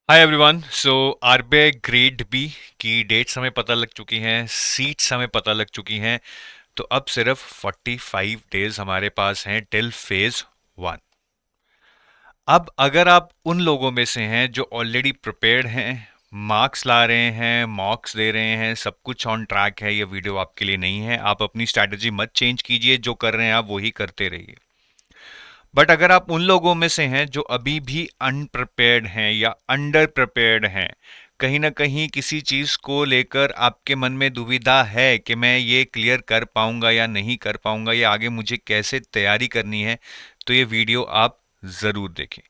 हाय everyone. So RBI grade B की dates हमें पता लग चुकी हैं, सीट्स हमें पता लग चुकी हैं। तो अब सिर्फ 45 डेज हमारे पास हैं टिल फेज वन। अब अगर आप उन लोगों में से हैं जो ऑलरेडी प्रिपेयर्ड हैं, मार्क्स ला रहे हैं, मॉक्स दे रहे हैं, सब कुछ ऑन ट्रैक है, ये वीडियो आपके लिए नहीं है। आप अपनी स्ट्रैटेजी मत चेंज कीजिए, जो कर रहे हैं आप वही करते रहिए। बट अगर आप उन लोगों में से हैं जो अभी भी अनप्रिपेयर्ड हैं या अंडर प्रिपेयर्ड हैं, कहीं ना कहीं किसी चीज को लेकर आपके मन में दुविधा है कि मैं ये क्लियर कर पाऊंगा या नहीं कर पाऊंगा, या आगे मुझे कैसे तैयारी करनी है, तो ये वीडियो आप जरूर देखें।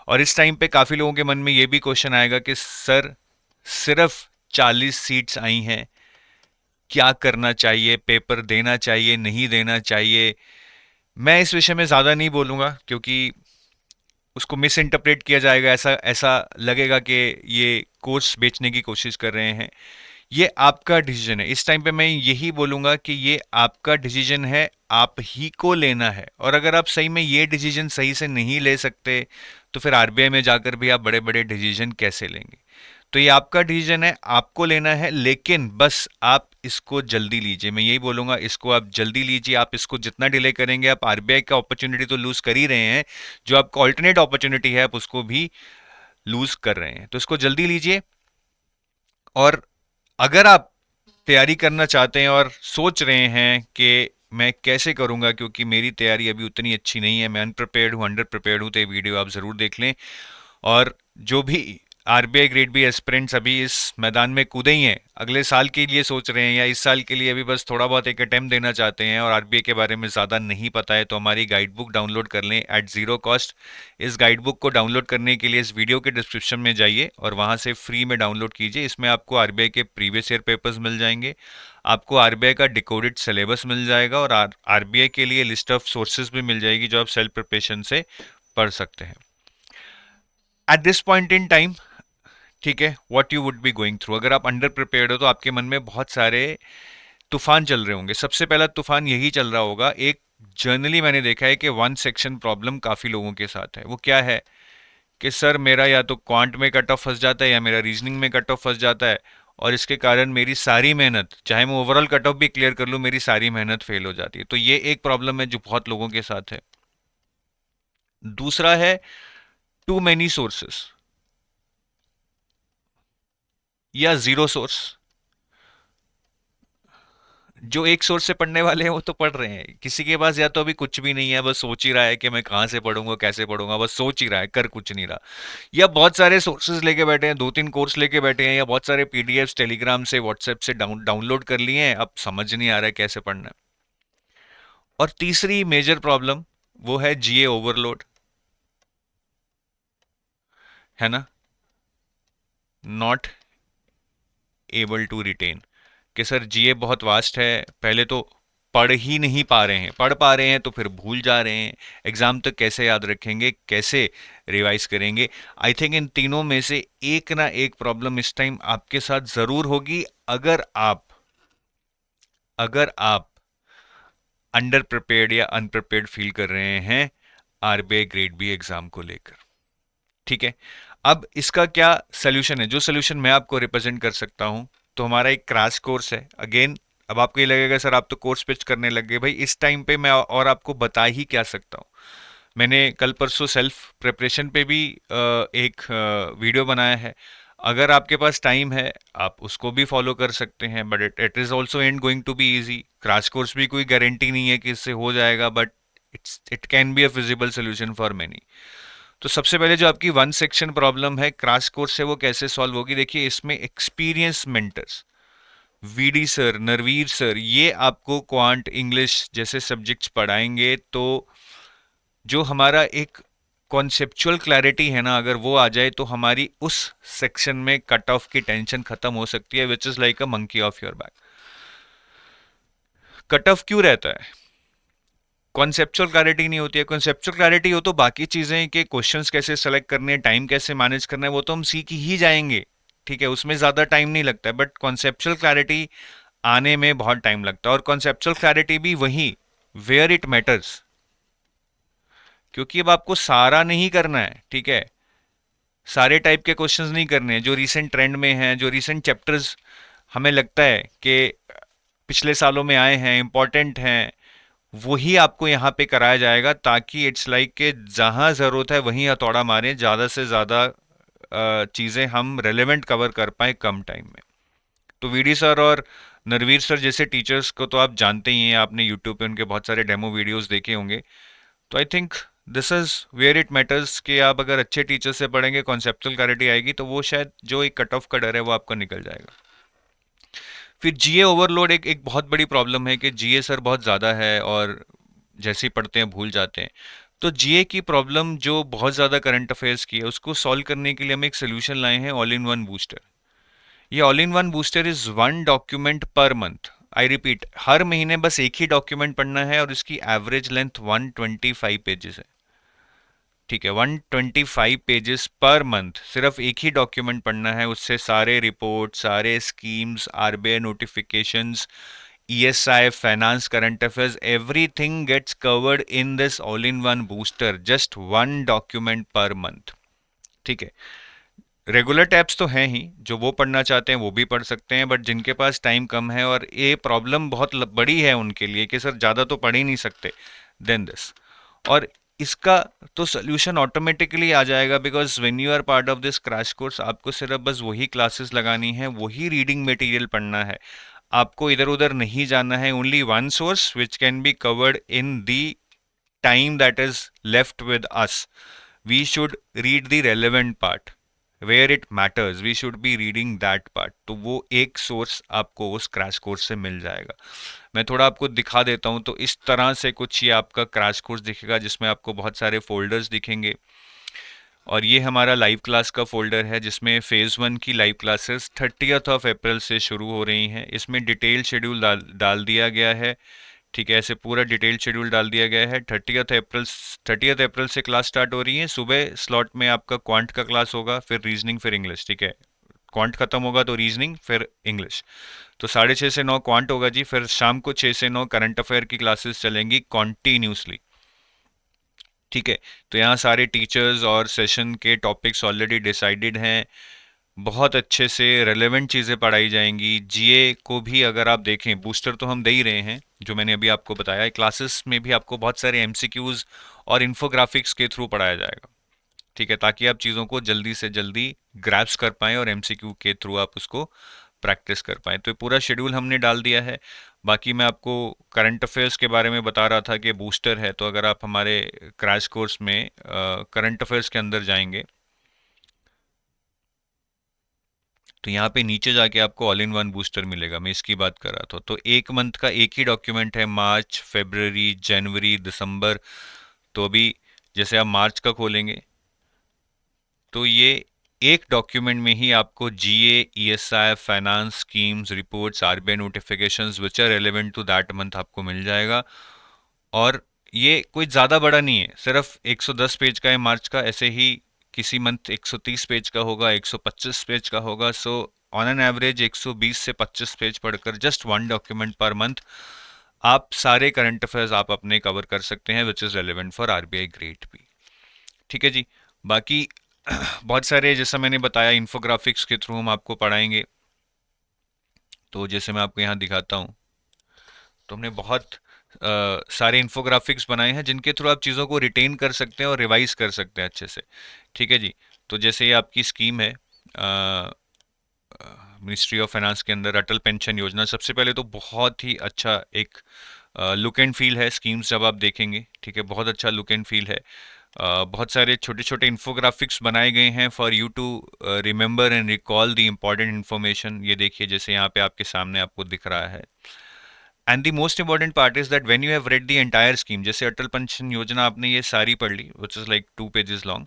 और इस टाइम पे काफी लोगों के मन में ये भी क्वेश्चन आएगा कि सर, सिर्फ 40 सीट्स आई हैं, क्या करना चाहिए, पेपर देना चाहिए नहीं देना चाहिए। मैं इस विषय में ज़्यादा नहीं बोलूँगा, क्योंकि उसको मिस इंटरप्रेट किया जाएगा, ऐसा ऐसा लगेगा कि ये कोर्स बेचने की कोशिश कर रहे हैं। ये आपका डिसीजन है। इस टाइम पे मैं यही बोलूँगा कि ये आपका डिसीजन है, आप ही को लेना है। और अगर आप सही में ये डिसीजन सही से नहीं ले सकते, तो फिर आरबीआई में जाकर भी आप बड़े बड़े डिसीजन कैसे लेंगे। तो ये आपका डिसीजन है, आपको लेना है, लेकिन बस आप इसको जल्दी लीजिए। मैं यही बोलूंगा, इसको आप जल्दी लीजिए। आप इसको जितना डिले करेंगे, आप आरबीआई का अपॉर्चुनिटी तो लूज कर ही रहे हैं, जो आपको ऑल्टरनेट अपॉर्चुनिटी है आप उसको भी लूज कर रहे हैं। तो इसको जल्दी लीजिए। और अगर आप तैयारी करना चाहते हैं और सोच रहे हैं कि मैं कैसे करूंगा, क्योंकि मेरी तैयारी अभी उतनी अच्छी नहीं है, मैं अनप्रिपेयर्ड हूँ, अंडर प्रिपेयर्ड हूँ, तो ये वीडियो आप ज़रूर देख लें। और जो भी आरबीआई ग्रेड बी एस्पिरेंट्स अभी इस मैदान में कूदे ही हैं, अगले साल के लिए सोच रहे हैं या इस साल के लिए अभी बस थोड़ा बहुत एक अटेम्प्ट देना चाहते हैं और आरबीआई के बारे में ज़्यादा नहीं पता है, तो हमारी गाइड बुक डाउनलोड कर लें एट ज़ीरो कॉस्ट। इस गाइड बुक को डाउनलोड करने के लिए इस वीडियो के डिस्क्रिप्शन में जाइए और वहाँ से फ्री में डाउनलोड कीजिए। इसमें आपको आरबीआई के प्रीवियस ईयर पेपर्स मिल जाएंगे, आपको आरबीआई का डिकोडेड सिलेबस मिल जाएगा, और आरबीआई के लिए लिस्ट ऑफ सोर्सेज भी मिल जाएगी जो आप सेल्फ प्रिपरेशन से पढ़ सकते हैं eight this point in time. ठीक है, what you would be going through, अगर आप अंडर प्रिपेयर्ड हो तो आपके मन में बहुत सारे तूफान चल रहे होंगे। सबसे पहला तूफान यही चल रहा होगा, एक जर्नली मैंने देखा है कि वन सेक्शन प्रॉब्लम काफी लोगों के साथ है। वो क्या है कि सर, मेरा या तो क्वांट में कट ऑफ फंस जाता है या मेरा रीजनिंग में कट ऑफ फंस जाता है, और इसके कारण मेरी सारी मेहनत, चाहे मैं ओवरऑल कट ऑफ भी क्लियर कर लूँ, मेरी सारी मेहनत फेल हो जाती है। तो ये एक प्रॉब्लम है जो बहुत लोगों के साथ है। दूसरा है टू मेनी सोर्सेस या जीरो सोर्स। जो एक सोर्स से पढ़ने वाले हैं वो तो पढ़ रहे हैं, किसी के पास या तो अभी कुछ भी नहीं है, बस सोच ही रहा है कि मैं कहाँ से पढ़ूंगा, कैसे पढ़ूंगा, बस सोच ही रहा है, कर कुछ नहीं रहा। या बहुत सारे सोर्सेज लेके बैठे हैं, दो तीन कोर्स लेके बैठे हैं, या बहुत सारे पीडीएफ्स टेलीग्राम से, व्हाट्सएप से डाउनलोड कर लिए हैं, अब समझ नहीं आ रहा है कैसे पढ़ना है। और तीसरी मेजर प्रॉब्लम वो है जीए ओवरलोड, है ना, नॉट एबल टू रिटेन। कि सर जीए बहुत वास्ट है, पहले तो पढ़ ही नहीं पा रहे हैं, पढ़ पा रहे हैं तो फिर भूल जा रहे हैं, एग्जाम तक कैसे याद रखेंगे, कैसे रिवाइज करेंगे। आई थिंक इन तीनों में से एक ना एक प्रॉब्लम इस टाइम आपके साथ जरूर होगी, अगर आप अंडर प्रिपेयर्ड या अनप्रिपेयर्ड फील कर रहे हैं आरबीआई ग्रेड बी एग्जाम को लेकर। ठीक है, अब इसका क्या सोल्यूशन है, जो सोल्यूशन मैं आपको रिप्रेजेंट कर सकता हूं। तो हमारा एक क्रैश कोर्स है अगेन। अब आपको ये लगेगा सर आप तो कोर्स पिच करने लग गए, भाई इस टाइम पे मैं और आपको बता ही क्या सकता हूँ। मैंने कल परसों सेल्फ प्रिपरेशन पे भी एक वीडियो बनाया है। अगर आपके पास टाइम है आप उसको भी फॉलो कर सकते हैं, but it is also and going to be easy. Crash course भी कोई गारंटी नहीं है कि इससे हो जाएगा, but it can be a feasible solution for many. तो सबसे पहले जो आपकी वन सेक्शन प्रॉब्लम है क्रैश कोर्स से, वो कैसे सॉल्व होगी, देखिए इसमें experience mentors, VD sir, Narveer sir, ये आपको क्वांट इंग्लिश जैसे सब्जेक्ट्स पढ़ाएंगे। तो जो हमारा एक कॉन्सेप्चुअल क्लैरिटी है ना, अगर वो आ जाए तो हमारी उस सेक्शन में कट ऑफ की टेंशन खत्म हो सकती है, विच is like a monkey of your back. Cut off क्यों रहता है, कॉन्सेप्चुअल क्लैरिटी नहीं होती है। कॉन्सेप्चुअल क्लैरिटी हो तो बाकी चीजें कि क्वेश्चंस कैसे सेलेक्ट करने हैं, टाइम कैसे मैनेज करना है, वो तो हम सीख ही जाएंगे। ठीक है, उसमें ज्यादा टाइम नहीं लगता है, बट कॉन्सेप्चुअल क्लैरिटी आने में बहुत टाइम लगता है। और कॉन्सेप्चुअल क्लैरिटी भी वही वेयर इट मैटर्स, क्योंकि अब आपको सारा नहीं करना है। ठीक है, सारे टाइप के क्वेश्चंस नहीं करने हैं, जो रीसेंट ट्रेंड में हैं, जो रीसेंट चैप्टर्स हमें लगता है कि पिछले सालों में आए हैं, इम्पोर्टेंट हैं, वही आपको यहाँ पे कराया जाएगा, ताकि इट्स लाइक कि जहाँ ज़रूरत है वहीं हथौड़ा मारें, ज़्यादा से ज़्यादा चीज़ें हम रेलेवेंट कवर कर पाए कम टाइम में। तो वीडी सर और नरवीर सर जैसे टीचर्स को तो आप जानते ही हैं, आपने यूट्यूब पे उनके बहुत सारे डेमो वीडियोस देखे होंगे। तो I think this is where it matters कि आप अगर अच्छे टीचर से पढ़ेंगे, कॉन्सेप्चुअल क्लैरिटी आएगी, तो वो शायद जो एक कट ऑफ का डर है वो आपका निकल जाएगा। फिर जीए ओवरलोड एक एक बहुत बड़ी प्रॉब्लम है कि जीए सर बहुत ज़्यादा है और जैसे ही पढ़ते हैं भूल जाते हैं। तो जीए की प्रॉब्लम जो बहुत ज़्यादा करंट अफेयर्स की है, उसको सॉल्व करने के लिए हम एक सोल्यूशन लाए हैं, ऑल इन वन बूस्टर। ये all in one booster is one document per month. I repeat, हर महीने बस एक ही डॉक्यूमेंट पढ़ना है और इसकी एवरेज लेंथ 125 पेजेस है। ठीक है, 125 पेजेस पर मंथ, सिर्फ एक ही डॉक्यूमेंट पढ़ना है, उससे सारे रिपोर्ट, सारे schemes, RBI notifications, ESI, finance, current affairs, everything gets covered in this all in one booster, just one document per month. ठीक है, रेगुलर टैब्स तो हैं ही, जो वो पढ़ना चाहते हैं वो भी पढ़ सकते हैं, बट जिनके पास टाइम कम है और ये प्रॉब्लम बहुत बड़ी है उनके लिए कि सर ज़्यादा तो पढ़ ही नहीं सकते, देन दिस। और इसका तो सोल्यूशन ऑटोमेटिकली आ जाएगा, because when you are part of this crash course, आपको सिर्फ बस वही क्लासेस लगानी है, वही रीडिंग मटेरियल पढ़ना है, आपको इधर उधर नहीं जाना है। Only one source which can be covered in the time that is left with us. We should read the relevant part, where it matters, we should be reading that part. तो वो एक सोर्स आपको उस crash course से मिल जाएगा। मैं थोड़ा आपको दिखा देता हूँ, तो इस तरह से कुछ ये आपका क्रैश कोर्स दिखेगा, जिसमें आपको बहुत सारे फोल्डर्स दिखेंगे। और ये हमारा लाइव क्लास का फोल्डर है, जिसमें फेज़ 1 की live classes 30th of April से शुरू हो रही हैं। इसमें डिटेल शेड्यूल डाल दिया गया है। ठीक है, ऐसे पूरा डिटेल शेड्यूल डाल दिया गया है। 30th अप्रैल से क्लास स्टार्ट हो रही है। सुबह स्लॉट में आपका क्वांट का क्लास होगा, फिर रीजनिंग, फिर इंग्लिश। ठीक है, क्वांट खत्म होगा तो रीजनिंग, फिर इंग्लिश। तो 6:30 से 9 क्वांट होगा जी, फिर शाम को 6 से 9 करंट अफेयर की क्लासेस चलेंगी कॉन्टीन्यूसली। ठीक है, तो यहाँ सारे टीचर्स और सेशन के टॉपिक्स ऑलरेडी डिसाइडेड हैं। बहुत अच्छे से रेलेवेंट चीज़ें पढ़ाई जाएंगी। जीए को भी अगर आप देखें, बूस्टर तो हम दे ही रहे हैं, जो मैंने अभी आपको बताया। क्लासेस में भी आपको बहुत सारे एमसीक्यूज और इन्फोग्राफिक्स के थ्रू पढ़ाया जाएगा। ठीक है, ताकि आप चीज़ों को जल्दी से जल्दी ग्रैप्स कर पाएँ और एमसीक्यू के थ्रू आप उसको प्रैक्टिस कर पाएँ। तो ये पूरा शेड्यूल हमने डाल दिया है। बाकी मैं आपको करंट अफेयर्स के बारे में बता रहा था कि बूस्टर है, तो अगर आप हमारे क्रैश कोर्स में करंट अफेयर्स के अंदर जाएंगे, तो यहाँ पे नीचे जाके आपको ऑल इन वन बूस्टर मिलेगा। मैं इसकी बात कर रहा था। तो एक मंथ का एक ही डॉक्यूमेंट है, मार्च, फरवरी, जनवरी, दिसंबर। तो अभी जैसे आप मार्च का खोलेंगे, तो ये एक डॉक्यूमेंट में ही आपको GA, ESI, finance, schemes, reports, RBI notifications which are relevant to that month आपको मिल जाएगा। और ये कोई ज़्यादा बड़ा नहीं है, सिर्फ 110 पेज का है मार्च का। ऐसे ही किसी मंथ 130 पेज का होगा, 125 पेज का होगा। सो ऑन एन एवरेज 120 से 25 पेज पढ़कर, just one document per month, आप सारे करंट अफेयर्स आप अपने कवर कर सकते हैं, which is relevant for RBI grade B. ठीक है जी। बाकी बहुत सारे, जैसा मैंने बताया, इन्फोग्राफिक्स के थ्रू हम आपको पढ़ाएंगे। तो जैसे मैं आपको यहाँ दिखाता हूँ, तो हमने बहुत सारे इन्फोग्राफिक्स बनाए हैं, जिनके थ्रू आप चीज़ों को रिटेन कर सकते हैं और रिवाइज कर सकते हैं अच्छे से। ठीक है जी। तो जैसे ये आपकी स्कीम है मिनिस्ट्री ऑफ फाइनेंस के अंदर, अटल पेंशन योजना। सबसे पहले तो बहुत ही अच्छा एक लुक एंड फील है स्कीम्स, जब आप देखेंगे। ठीक है, बहुत अच्छा लुक एंड फील है। बहुत सारे छोटे छोटे इन्फोग्राफिक्स बनाए गए हैं for you to remember and recall the important information. ये देखिए, जैसे यहाँ पे आपके सामने आपको दिख रहा है। And the most important part is that when you have read the entire scheme, जैसे अटल पेंशन योजना आपने ये सारी पढ़ ली, which is like 2 pages long,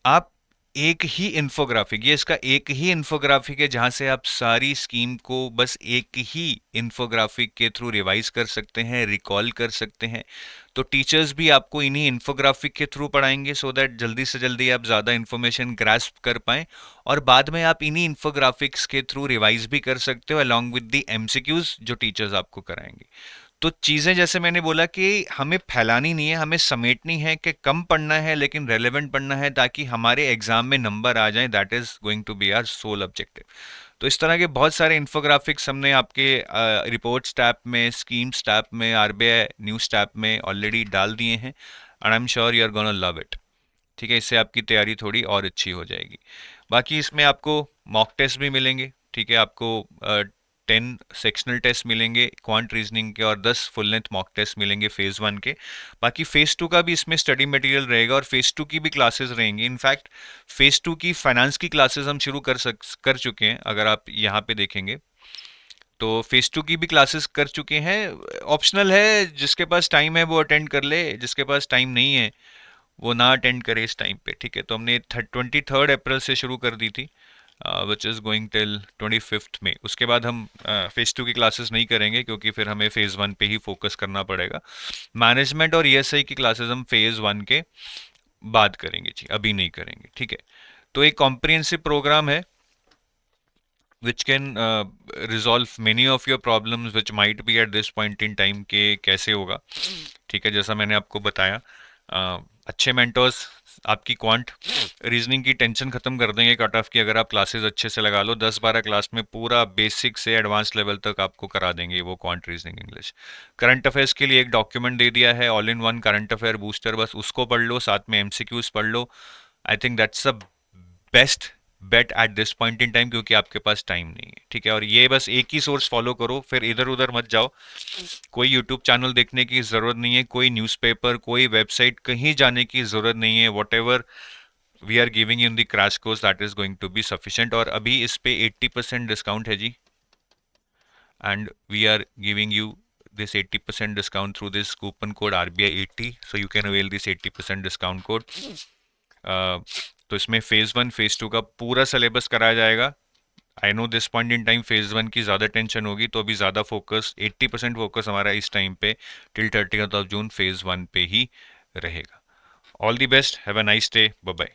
आप एक ही इन्फोग्राफिक, ये इसका एक ही इन्फोग्राफिक है, जहां से आप सारी स्कीम को बस एक ही इन्फोग्राफिक के थ्रू रिवाइज कर सकते हैं, रिकॉल कर सकते हैं। तो टीचर्स भी आपको इन्हीं इन्फोग्राफिक के थ्रू पढ़ाएंगे, सो दैट जल्दी से जल्दी आप ज़्यादा इन्फॉर्मेशन ग्रास्प कर पाएं, और बाद में आप इन्हीं इन्फोग्राफिक्स के थ्रू रिवाइज भी कर सकते हो अलॉन्ग विद द एमसीक्यूज जो टीचर्स आपको कराएंगे। तो चीज़ें जैसे मैंने बोला कि हमें फैलानी नहीं है, हमें समेटनी है कि कम पढ़ना है लेकिन रेलेवेंट पढ़ना है ताकि हमारे एग्जाम में नंबर आ जाए। That is going to be our sole objective. तो इस तरह के बहुत सारे इन्फोग्राफिक्स हमने आपके रिपोर्ट्स टैब में, स्कीम्स टैब में, आरबीआई न्यूज़ टैब में ऑलरेडी डाल दिए हैं and I am sure you are gonna love it. ठीक है, इससे आपकी तैयारी थोड़ी और अच्छी हो जाएगी। बाकी इसमें आपको मॉक टेस्ट भी मिलेंगे। ठीक है, आपको 10 सेक्शनल टेस्ट मिलेंगे क्वांट रीजनिंग के और 10 फुल लेंथ मॉक टेस्ट मिलेंगे फेज़ 1 के। बाकी फेज़ 2 का भी इसमें स्टडी मटेरियल रहेगा और फेज़ 2 की भी क्लासेस रहेंगी। इनफैक्ट फेज़ 2 की फाइनेंस की क्लासेस हम शुरू कर चुके हैं। अगर आप यहाँ पे देखेंगे तो फेज़ 2 की भी क्लासेस कर चुके हैं। ऑप्शनल है, जिसके पास टाइम है वो अटेंड कर ले, जिसके पास टाइम नहीं है वो ना अटेंड करे इस टाइम पे। ठीक है, तो हमने 23 अप्रैल से शुरू कर दी थी, विच इज़ गोइंग टिल 25 मई। उसके बाद हम फेज़ 2 की क्लासेस नहीं करेंगे क्योंकि फिर हमें फेज़ 1 पे ही फोकस करना पड़ेगा। मैनेजमेंट और ईएसआई की क्लासेस हम फेज़ 1 के बाद करेंगे जी, अभी नहीं करेंगे। ठीक है, तो एक कॉम्प्रिहेंसिव प्रोग्राम है which can resolve many of your problems which might be at this point in time के कैसे होगा। ठीक है, जैसा मैंने आपको बताया, अच्छे मेंटर्स आपकी क्वांट रीजनिंग की टेंशन खत्म कर देंगे कट ऑफ की। अगर आप क्लासेस अच्छे से लगा लो, 10-12 क्लास में पूरा बेसिक से एडवांस लेवल तक आपको करा देंगे वो quant reasoning English. Current affairs के लिए एक डॉक्यूमेंट दे दिया है, all in one current affair booster, बस उसको पढ़ लो, साथ में एमसीक्यूज पढ़ लो। I think that's a best bet at this point in time, क्योंकि आपके पास टाइम नहीं है। ठीक है, और ये बस एक ही सोर्स फॉलो करो, फिर इधर उधर मत जाओ। कोई यूट्यूब चैनल देखने की ज़रूरत नहीं है, कोई न्यूज़पेपर, कोई वेबसाइट, कहीं जाने की ज़रूरत नहीं है। Whatever we are giving in the crash course that is going to be sufficient. और अभी इस पे 80% डिस्काउंट है जी, and we are giving you this 80% discount through this coupon code RBI80, so you can avail this 80% discount code। तो इसमें phase 1 phase 2 का पूरा सिलेबस कराया जाएगा। I know this point in time phase 1 की ज़्यादा टेंशन होगी, तो अभी ज़्यादा फोकस 80% फोकस हमारा इस टाइम पे till 30th of June phase 1 पे ही रहेगा। All the best, have a nice day, bye bye.